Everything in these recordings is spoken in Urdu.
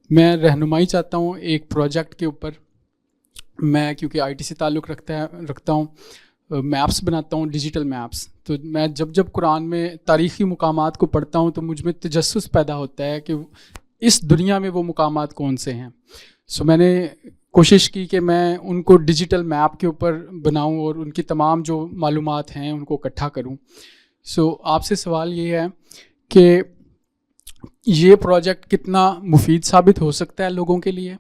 میں رہنمائی چاہتا ہوں ایک پروجیکٹ کے اوپر. میں کیونکہ آئی ٹی سے تعلق رکھتا ہوں، میپس بناتا ہوں، ڈیجیٹل میپس. تو میں جب قرآن میں تاریخی مقامات کو پڑھتا ہوں تو مجھ میں تجسس پیدا ہوتا ہے کہ اس دنیا میں وہ مقامات کون سے ہیں. میں نے کوشش کی کہ میں ان کو ڈیجیٹل میپ کے اوپر بناؤں اور ان کی تمام جو معلومات ہیں ان کو اکٹھا کروں. آپ سے سوال یہ ہے کہ یہ پروجیکٹ کتنا مفید ثابت ہو سکتا ہے لوگوں کے لیے،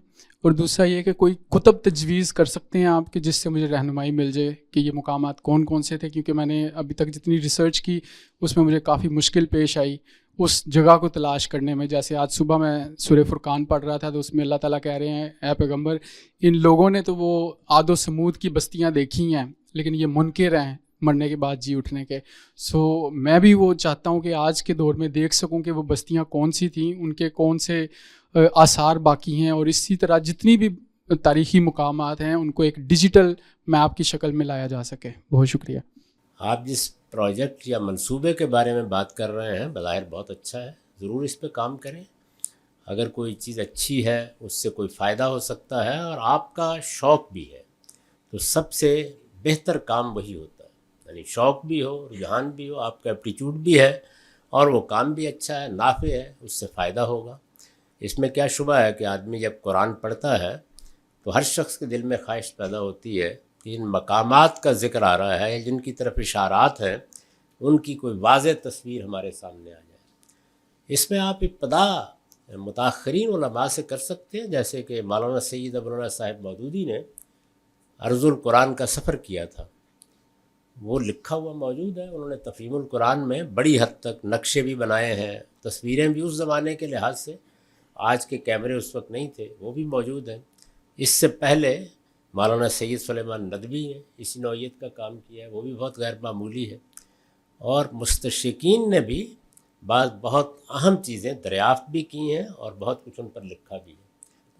اور دوسرا یہ کہ کوئی کتب تجویز کر سکتے ہیں آپ کہ جس سے مجھے رہنمائی مل جائے کہ یہ مقامات کون کون سے تھے، کیونکہ میں نے ابھی تک جتنی ریسرچ کی اس میں مجھے کافی مشکل پیش آئی اس جگہ کو تلاش کرنے میں. جیسے آج صبح میں سورہ فرقان پڑھ رہا تھا تو اس میں اللہ تعالیٰ کہہ رہے ہیں اے پیغمبر، ان لوگوں نے تو وہ عاد و سمود کی بستیاں دیکھی ہیں لیکن یہ منکر ہیں مرنے کے بعد جی اٹھنے کے. میں بھی وہ چاہتا ہوں کہ آج کے دور میں دیکھ سکوں کہ وہ بستیاں کون سی تھیں، ان کے کون سے آثار باقی ہیں، اور اسی طرح جتنی بھی تاریخی مقامات ہیں ان کو ایک ڈیجیٹل میپ کی شکل میں لایا جا سکے. بہت شکریہ. آپ جس پروجیکٹ یا منصوبے کے بارے میں بات کر رہے ہیں بظاہر بہت اچھا ہے، ضرور اس پہ کام کریں. اگر کوئی چیز اچھی ہے، اس سے کوئی فائدہ ہو سکتا ہے اور آپ کا شوق بھی ہے تو سب سے بہتر کام وہی ہوتا ہے. یعنی شوق بھی ہو، رجحان بھی ہو، آپ کا ایپٹیچیوڈ بھی ہے اور وہ کام بھی اچھا ہے، نافع ہے، اس سے فائدہ ہوگا. اس میں کیا شبہ ہے کہ آدمی جب قرآن پڑھتا ہے تو ہر شخص کے دل میں خواہش پیدا ہوتی ہے کہ ان مقامات کا ذکر آ رہا ہے جن کی طرف اشارات ہیں ان کی کوئی واضح تصویر ہمارے سامنے آ جائے. اس میں آپ ابتدا متاخرین علماء سے کر سکتے ہیں، جیسے کہ مولانا سید ابوالعلا صاحب مودودی نے ارض القرآن کا سفر کیا تھا، وہ لکھا ہوا موجود ہے. انہوں نے تفہیم القرآن میں بڑی حد تک نقشے بھی بنائے ہیں، تصویریں بھی اس زمانے کے لحاظ سے، آج کے کیمرے اس وقت نہیں تھے، وہ بھی موجود ہیں. اس سے پہلے مولانا سید سلیمان ندوی نے اسی نوعیت کا کام کیا ہے، وہ بھی بہت غیر معمولی ہے. اور مستشرقین نے بھی بعض بہت اہم چیزیں دریافت بھی کی ہیں اور بہت کچھ ان پر لکھا بھی ہے.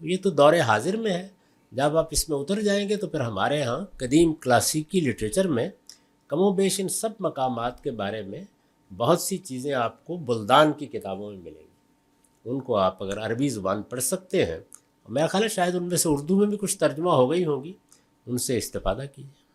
تو یہ تو دور حاضر میں ہے. جب آپ اس میں اتر جائیں گے تو پھر ہمارے ہاں قدیم کلاسیکی لٹریچر میں کم و بیش ان سب مقامات کے بارے میں بہت سی چیزیں آپ کو بلدان کی کتابوں میں ملیں گی. ان کو آپ اگر عربی زبان پڑھ سکتے ہیں، میرا خیال ہے شاید ان میں سے اردو میں بھی کچھ ترجمہ ہو گئی ہوں گی، ان سے استفادہ کیجیے.